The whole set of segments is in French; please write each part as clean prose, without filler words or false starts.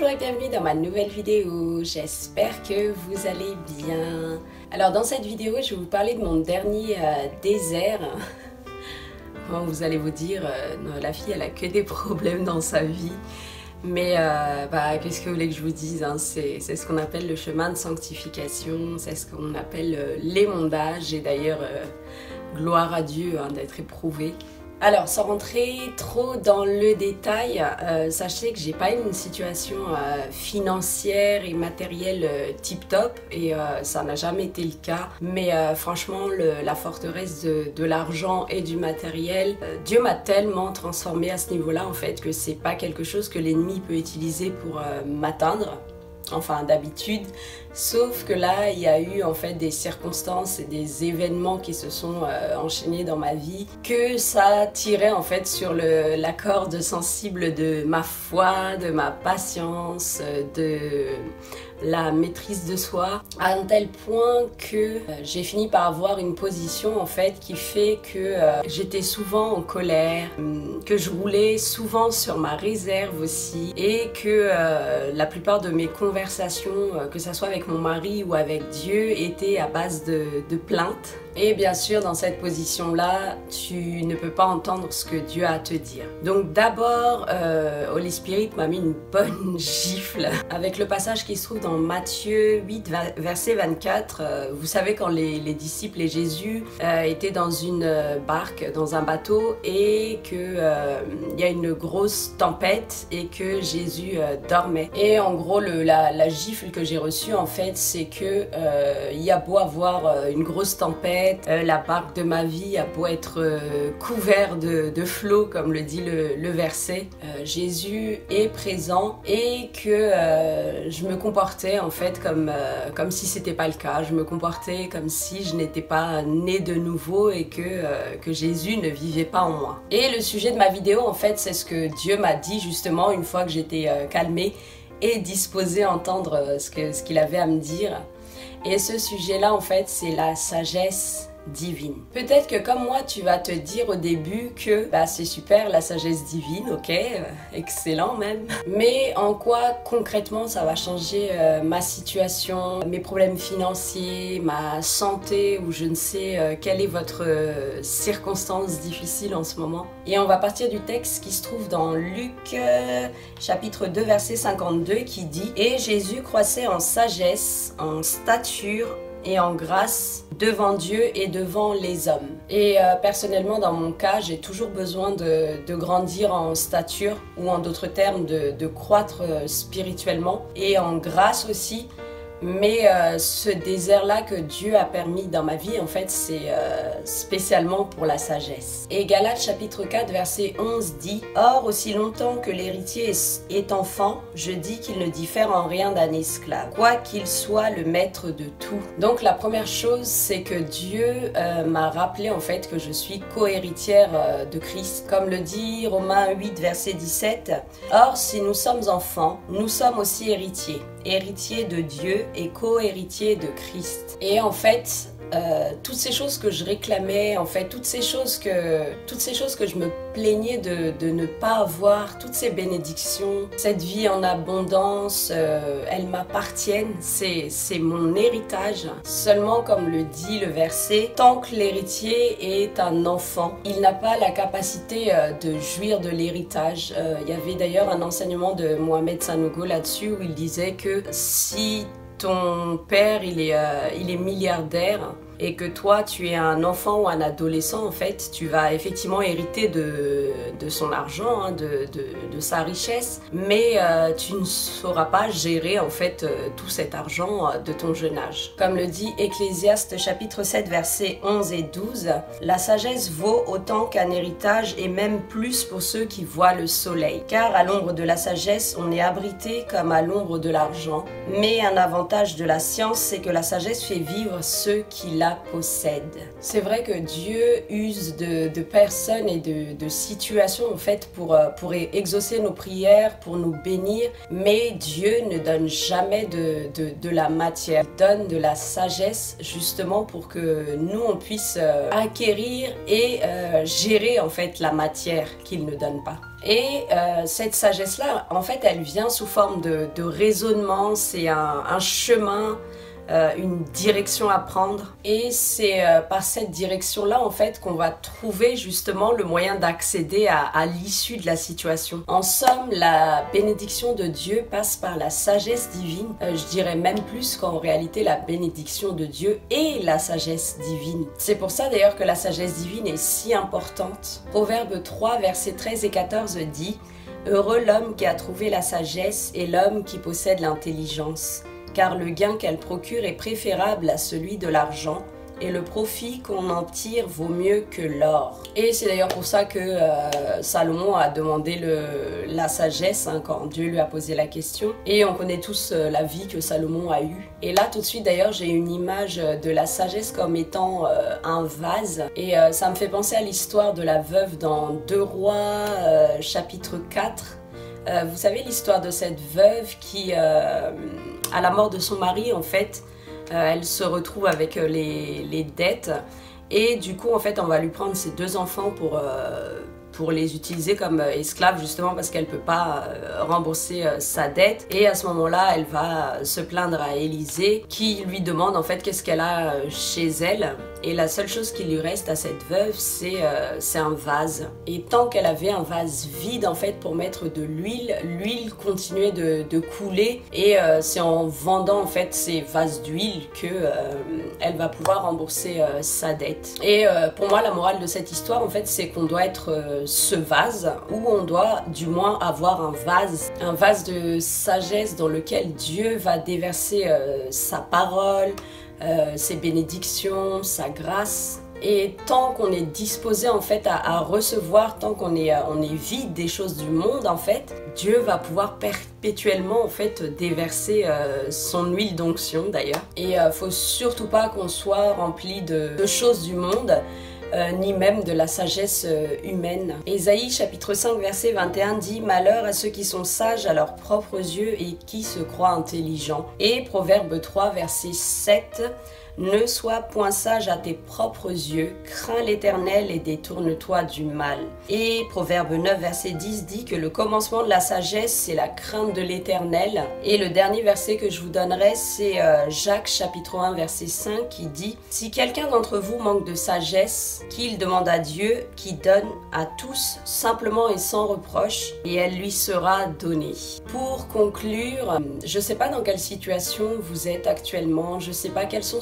Bonjour et bienvenue dans ma nouvelle vidéo, j'espère que vous allez bien. Alors dans cette vidéo, je vais vous parler de mon dernier désert. Bon, vous allez vous dire, non, la fille elle a que des problèmes dans sa vie. Mais qu'est-ce que vous voulez que je vous dise, hein? C'est ce qu'on appelle le chemin de sanctification, c'est ce qu'on appelle l'émondage. Et d'ailleurs, gloire à Dieu d'être éprouvé. Alors, sans rentrer trop dans le détail, sachez que j'ai pas une situation financière et matérielle tip top et ça n'a jamais été le cas. Mais franchement, la forteresse de l'argent et du matériel, Dieu m'a tellement transformée à ce niveau-là en fait que c'est pas quelque chose que l'ennemi peut utiliser pour m'atteindre. Enfin d'habitude, sauf que là il y a eu en fait des circonstances et des événements qui se sont enchaînés dans ma vie que ça tirait en fait sur la corde sensible de ma foi, de ma patience, de la maîtrise de soi, à un tel point que j'ai fini par avoir une position en fait qui fait que j'étais souvent en colère, que je roulais souvent sur ma réserve aussi et que la plupart de mes conversations, que ça soit avec mon mari ou avec Dieu, étaient à base de plaintes. Et bien sûr, dans cette position-là, tu ne peux pas entendre ce que Dieu a à te dire. Donc d'abord, Holy Spirit m'a mis une bonne gifle avec le passage qui se trouve dans Matthieu 8, verset 24. Vous savez quand les disciples et Jésus étaient dans une barque, dans un bateau, et qu'il y a une grosse tempête et que Jésus dormait. Et en gros, la gifle que j'ai reçue, en fait, c'est que il y a beau avoir une grosse tempête, la barque de ma vie a beau être couvert de flots, comme le dit le verset, Jésus est présent et que je me comportais en fait comme si c'était pas le cas. Je me comportais comme si je n'étais pas née de nouveau et que Jésus ne vivait pas en moi. Et le sujet de ma vidéo en fait, c'est ce que Dieu m'a dit justement une fois que j'étais calmée et disposée à entendre ce qu'il avait à me dire. Et ce sujet-là, en fait, c'est la sagesse divine. Peut-être que comme moi, tu vas te dire au début que c'est super la sagesse divine, ok, excellent même. Mais en quoi concrètement ça va changer ma situation, mes problèmes financiers, ma santé ou je ne sais quelle est votre circonstance difficile en ce moment. Et on va partir du texte qui se trouve dans Luc chapitre 2 verset 52 qui dit « Et Jésus croissait en sagesse, en stature et en grâce devant Dieu et devant les hommes. » Et personnellement, dans mon cas, j'ai toujours besoin de grandir en stature ou en d'autres termes de croître spirituellement et en grâce aussi. Mais ce désert-là que Dieu a permis dans ma vie, en fait, c'est spécialement pour la sagesse. Et Galates chapitre 4, verset 11 dit « Or, aussi longtemps que l'héritier est enfant, je dis qu'il ne diffère en rien d'un esclave, quoiqu'il soit le maître de tout. » Donc la première chose, c'est que Dieu m'a rappelé en fait que je suis co-héritière de Christ. Comme le dit Romains 8, verset 17 « Or, si nous sommes enfants, nous sommes aussi héritiers. Héritier de Dieu et co-héritier de Christ. » Et en fait, toutes ces choses que je réclamais, en fait, toutes ces choses que je me plaignais de ne pas avoir, toutes ces bénédictions, cette vie en abondance, elles m'appartiennent, c'est mon héritage. Seulement, comme le dit le verset, tant que l'héritier est un enfant, il n'a pas la capacité de jouir de l'héritage. Il y avait d'ailleurs un enseignement de Mohamed Sanogo là-dessus où il disait que si ton père il est milliardaire et que toi tu es un enfant ou un adolescent, en fait tu vas effectivement hériter de son argent, de sa richesse, mais tu ne sauras pas gérer en fait tout cet argent de ton jeune âge. Comme le dit Ecclésiaste chapitre 7 versets 11 et 12, la sagesse vaut autant qu'un héritage et même plus pour ceux qui voient le soleil, car à l'ombre de la sagesse on est abrité comme à l'ombre de l'argent. Mais un avantage de la science, c'est que la sagesse fait vivre ceux qui la la possède. C'est vrai que Dieu use de personnes et de situations en fait pour exaucer nos prières, pour nous bénir, mais Dieu ne donne jamais de la matière. Il donne de la sagesse justement pour que nous on puisse acquérir et gérer en fait la matière qu'il ne donne pas. Et cette sagesse-là, en fait, elle vient sous forme de raisonnement, c'est un chemin, une direction à prendre. Et c'est par cette direction-là, en fait, qu'on va trouver justement le moyen d'accéder à l'issue de la situation. En somme, la bénédiction de Dieu passe par la sagesse divine. Je dirais même plus qu'en réalité, la bénédiction de Dieu est la sagesse divine. C'est pour ça d'ailleurs que la sagesse divine est si importante. Proverbe 3, versets 13 et 14 dit « Heureux l'homme qui a trouvé la sagesse et l'homme qui possède l'intelligence. Car le gain qu'elle procure est préférable à celui de l'argent, et le profit qu'on en tire vaut mieux que l'or. » Et c'est d'ailleurs pour ça que Salomon a demandé la sagesse quand Dieu lui a posé la question. Et on connaît tous la vie que Salomon a eue. Et là, tout de suite, d'ailleurs, j'ai une image de la sagesse comme étant un vase. Et ça me fait penser à l'histoire de la veuve dans 2 Rois, chapitre 4. Vous savez l'histoire de cette veuve qui, à la mort de son mari, en fait, elle se retrouve avec les dettes. Et du coup, en fait, on va lui prendre ses 2 enfants pour les utiliser comme esclaves, justement parce qu'elle ne peut pas rembourser sa dette. Et à ce moment-là, elle va se plaindre à Élisée qui lui demande en fait qu'est-ce qu'elle a chez elle. Et la seule chose qui lui reste à cette veuve, c'est un vase. Et tant qu'elle avait un vase vide en fait pour mettre de l'huile, l'huile continuait de couler. Et c'est en vendant en fait ces vases d'huile que elle va pouvoir rembourser sa dette. Et pour moi, la morale de cette histoire en fait, c'est qu'on doit être ce vase, ou on doit du moins avoir un vase de sagesse dans lequel Dieu va déverser sa parole, ses bénédictions, sa grâce. Et tant qu'on est disposé en fait à recevoir, tant qu'on est vide des choses du monde en fait, Dieu va pouvoir perpétuellement en fait déverser son huile d'onction d'ailleurs. Et faut surtout pas qu'on soit rempli de choses du monde, ni même de la sagesse humaine. Ésaïe chapitre 5 verset 21 dit « Malheur à ceux qui sont sages à leurs propres yeux et qui se croient intelligents. » Et Proverbe 3 verset 7 « Ne sois point sage à tes propres yeux, crains l'Éternel et détourne-toi du mal. » Et Proverbe 9 verset 10 dit que le commencement de la sagesse, c'est la crainte de l'Éternel. Et le dernier verset que je vous donnerai, c'est Jacques chapitre 1 verset 5 qui dit « Si quelqu'un d'entre vous manque de sagesse, qu'il demande à Dieu, qui donne à tous simplement et sans reproche, et elle lui sera donnée. » Pour conclure, je ne sais pas dans quelle situation vous êtes actuellement, je ne sais pas quelles sont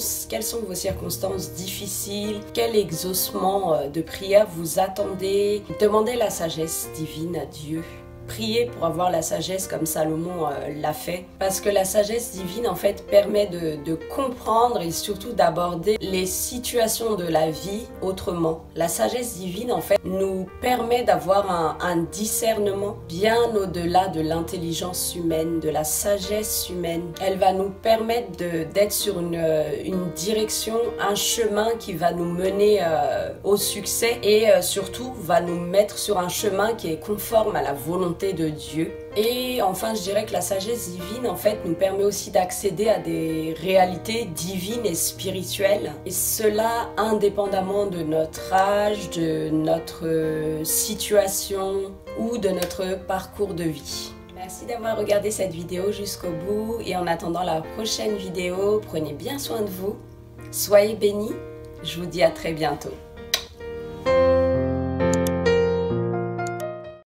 vos circonstances difficiles, quel exaucement de prière vous attendez. Demandez la sagesse divine à Dieu. Priez pour avoir la sagesse comme Salomon l'a fait. Parce que la sagesse divine en fait permet de comprendre et surtout d'aborder les situations de la vie autrement. La sagesse divine en fait nous permet d'avoir un discernement bien au-delà de l'intelligence humaine, de la sagesse humaine. Elle va nous permettre d'être sur une direction, un chemin qui va nous mener au succès et surtout va nous mettre sur un chemin qui est conforme à la volonté de Dieu. Et enfin, je dirais que la sagesse divine, en fait, nous permet aussi d'accéder à des réalités divines et spirituelles. Et cela indépendamment de notre âge, de notre situation ou de notre parcours de vie. Merci d'avoir regardé cette vidéo jusqu'au bout. Et en attendant la prochaine vidéo, prenez bien soin de vous. Soyez bénis. Je vous dis à très bientôt.